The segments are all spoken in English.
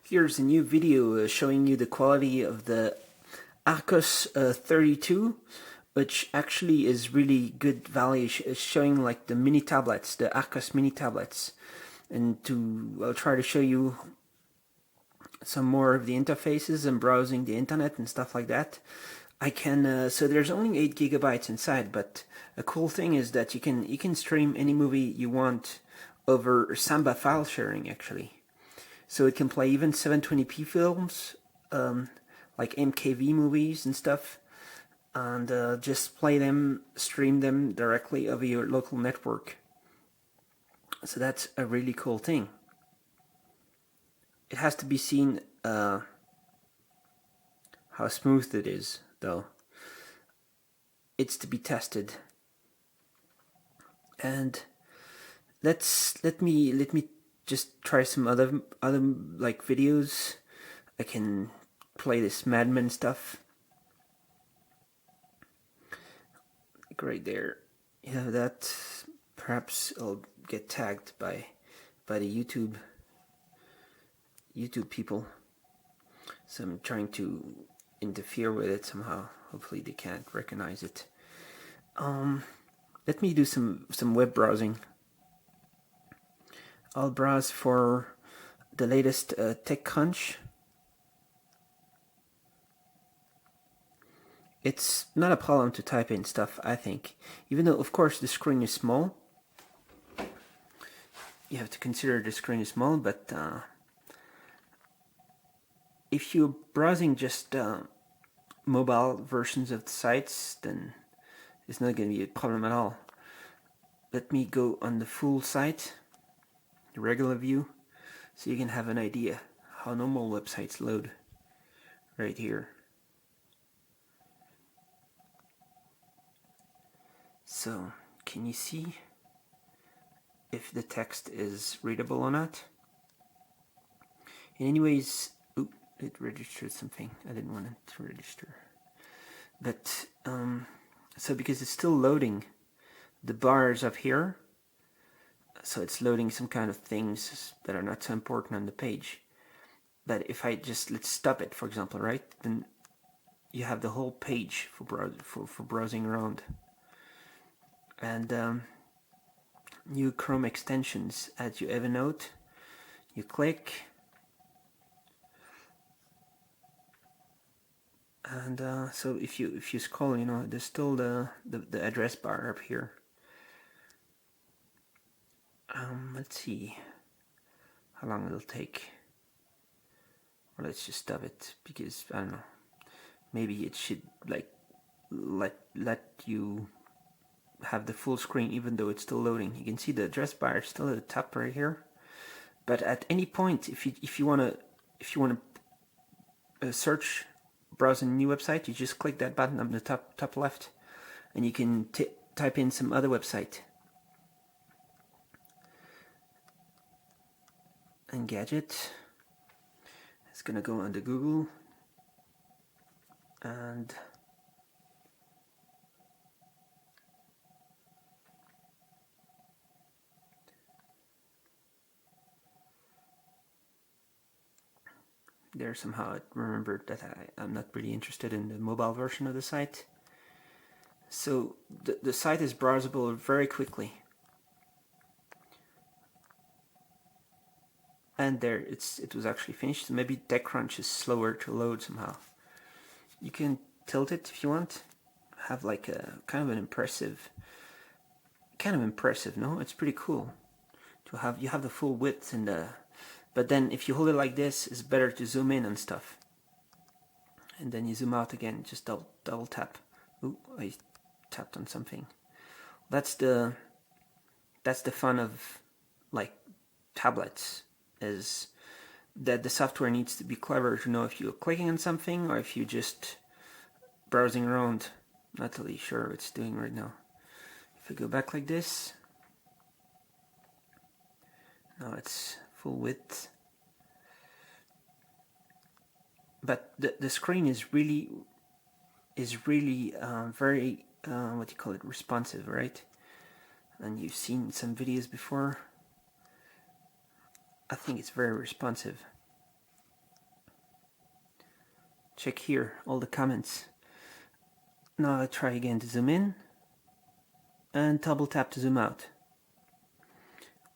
Here's a new video showing you the quality of the Archos 32, which actually is really good value. It's showing like the mini tablets, the Archos mini tablets. And I'll try to show you some more of the interfaces and browsing the internet and stuff like that. So there's only 8 gigabytes inside, but a cool thing is that you can stream any movie you want over Samba file sharing actually. So it can play even 720p films, like MKV movies and stuff, and just play them, stream them directly over your local network. So that's a really cool thing. It has to be seen how smooth it is, though. It's to be tested. And let me just try some other like videos. I can play this Mad Men stuff. Like right there, you have that. Perhaps I'll get tagged by the YouTube people. So I'm trying to interfere with it somehow. Hopefully they can't recognize it. Let me do some web browsing. I'll browse for the latest TechCrunch. It's not a problem to type in stuff, I think. Even though, of course, the screen is small. You have to consider the screen is small, but if you're browsing just mobile versions of the sites, then it's not going to be a problem at all. Let me go on the full site, the regular view, so you can have an idea how normal websites load right here. So, can you see if the text is readable or not? And anyways, it registered something. I didn't want it to register. But, so because it's still loading the bars up here, so it's loading some kind of things that are not so important on the page. But if I just, let's stop it, for example, right? Then you have the whole page for browsing around. And new Chrome extensions, add your Evernote, you click, and so if you scroll, you know, there's still the address bar up here. Let's see how long it'll take. Or let's just stop it, because I don't know, maybe it should like let you have the full screen even though it's still loading. You can see the address bar is still at the top right here. But at any point, if you wanna search, browse a new website, you just click that button on the top left, and you can type in some other website. Engadget. It's gonna go under Google, and there somehow it remembered that I'm not really interested in the mobile version of the site. So the site is browsable very quickly. And there, it was actually finished. Maybe TechCrunch is slower to load somehow. You can tilt it if you want. Have like a kind of impressive, no? It's pretty cool to have. You have the full width and the. But then if you hold it like this, it's better to zoom in on stuff. And then you zoom out again, just double tap. Ooh, I tapped on something. That's the fun of like tablets, is that the software needs to be clever to know if you're clicking on something or if you're just browsing around. Not really sure what it's doing right now. If I go back like this, now it's full width. But the screen is really very what do you call it, responsive, right? And you've seen some videos before. I think it's very responsive. Check here, all the comments. Now I'll try again to zoom in and double tap to zoom out.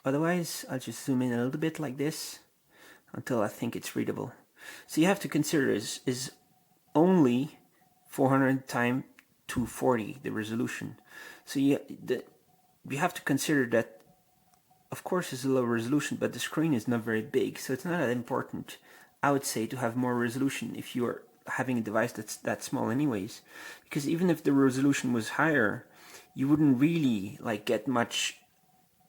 Otherwise, I'll just zoom in a little bit like this until I think it's readable. So you have to consider is only 400 times 240 the resolution. So you have to consider that, of course, it's a low resolution, but the screen is not very big, so it's not that important, I would say, to have more resolution if you are having a device that's that small anyways. Because even if the resolution was higher, you wouldn't really get much.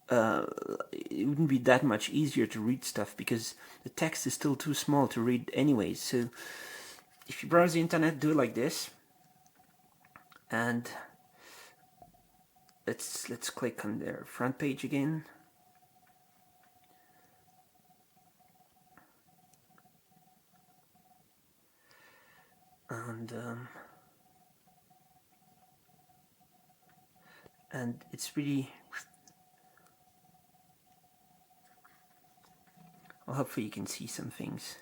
It wouldn't be that much easier to read stuff because the text is still too small to read anyways. So if you browse the internet, do it like this, and let's click on their front page again. And it's really, well, hopefully you can see some things.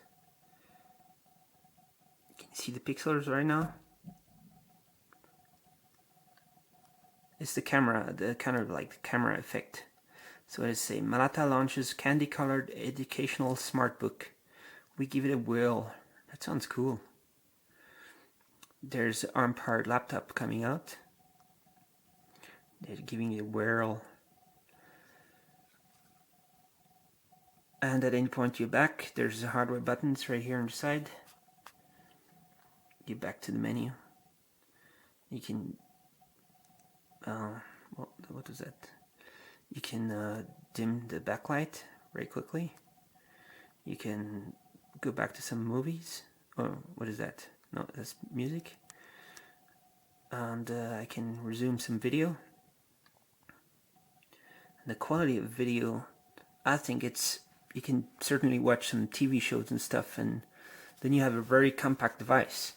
Can you see the pixels right now? It's the camera, the kind of like the camera effect. So let's say Malata launches candy-colored educational smart book. We give it a whirl. That sounds cool. There's ARM-powered laptop coming out. They're giving it a whirl. And at any point you're back, there's the hardware buttons right here on the side. Get back to the menu. You can, what was that? You can dim the backlight very quickly. You can go back to some movies. Oh, what is that? No, that's music. And I can resume some video. And the quality of video, I think you can certainly watch some TV shows and stuff, and then you have a very compact device.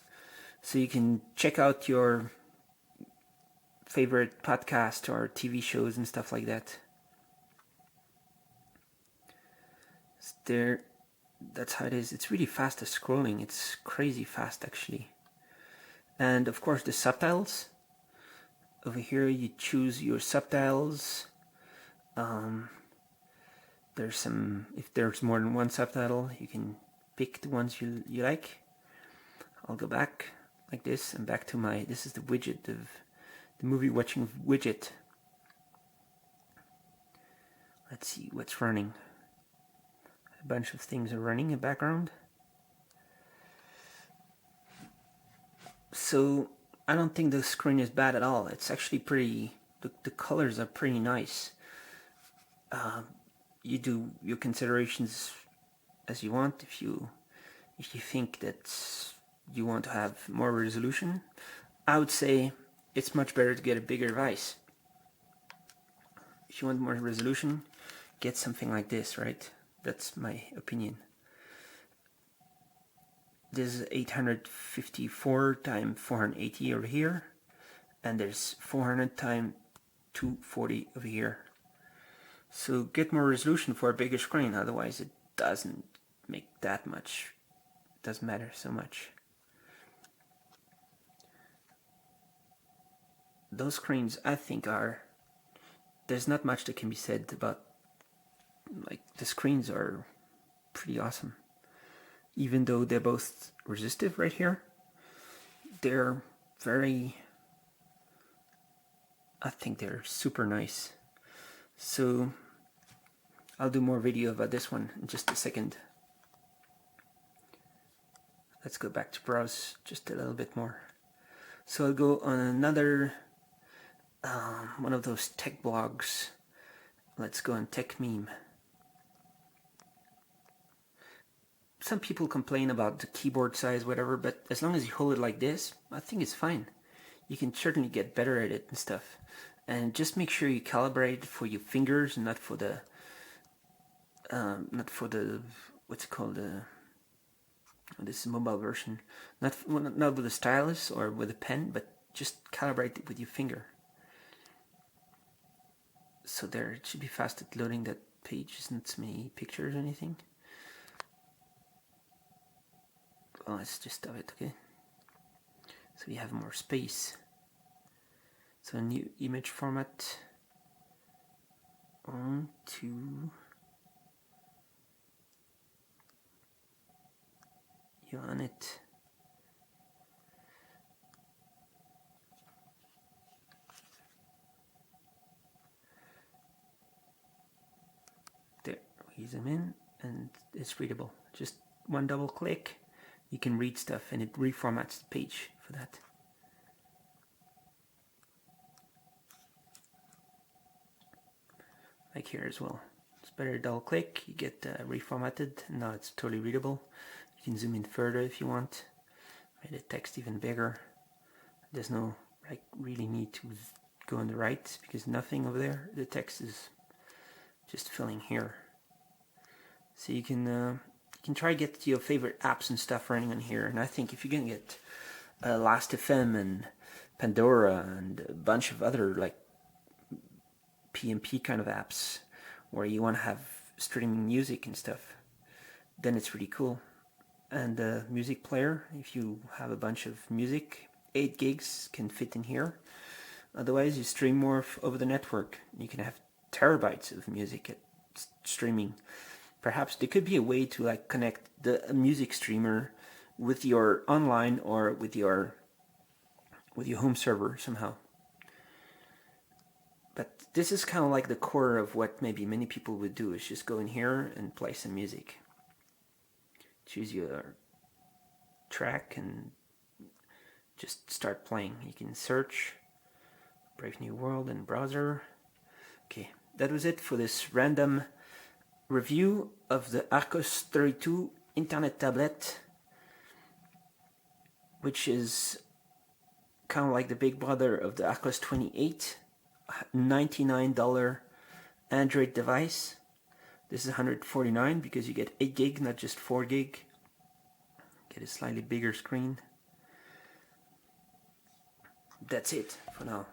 So you can check out your favorite podcast or TV shows and stuff like that. That's how it is. It's really fast at scrolling. It's crazy fast actually. And of course the subtitles. Over here you choose your subtitles. There's some, if there's more than one subtitle, you can pick the ones you like. I'll go back like this and back to this is the widget of the movie watching widget. Let's see what's running. A bunch of things are running in the background. So I don't think the screen is bad at all. It's actually pretty, the colors are pretty nice. You do your considerations as you want. If you think that you want to have more resolution, I would say it's much better to get a bigger device. If you want more resolution, get something like this, right? That's my opinion. This is 854 times 480 over here, and there's 400 times 240 over here. So get more resolution for a bigger screen, otherwise it doesn't make that much, doesn't matter so much. Those screens, I think, there's not much that can be said about, the screens are pretty awesome. Even though they're both resistive right here, they're I think they're super nice. So I'll do more video about this one in just a second. Let's go back to browse just a little bit more. So I'll go on another one of those tech blogs. Let's go on Tech Meme. Some people complain about the keyboard size, whatever, but as long as you hold it like this, I think it's fine. You can certainly get better at it and stuff. And just make sure you calibrate for your fingers, not for the what's it called? This is mobile version. Not with a stylus or with a pen, but just calibrate it with your finger. So there, it should be fast at loading that page. Isn't so many pictures or anything. Oh, let's just stop it, okay? So we have more space. So new image format. On to you on it. There, we zoom in and it's readable. Just one double click, you can read stuff and it reformats the page for that. Like here as well. It's better to double click, you get reformatted, and now it's totally readable. You can zoom in further if you want. Make the text even bigger. There's no like really need to go on the right because nothing over there. The text is just filling here. So you can try to get your favorite apps and stuff running on here. And I think if you can get Last.fm and Pandora and a bunch of other like PMP kind of apps where you want to have streaming music and stuff, then it's really cool. And the music player, if you have a bunch of music, 8 gigs can fit in here. Otherwise, you stream more over the network. You can have terabytes of music at streaming. Perhaps there could be a way to like connect the music streamer with your online or with your home server somehow. But this is kind of like the core of what maybe many people would do, is just go in here and play some music. Choose your track and just start playing. You can search, Brave New World in browser. Okay, that was it for this random review of the Archos 32 internet tablet, which is kind of like the big brother of the Archos 28, $99 Android device. This is $149 because you get 8 gig, not just 4 gig. Get a slightly bigger screen. That's it for now.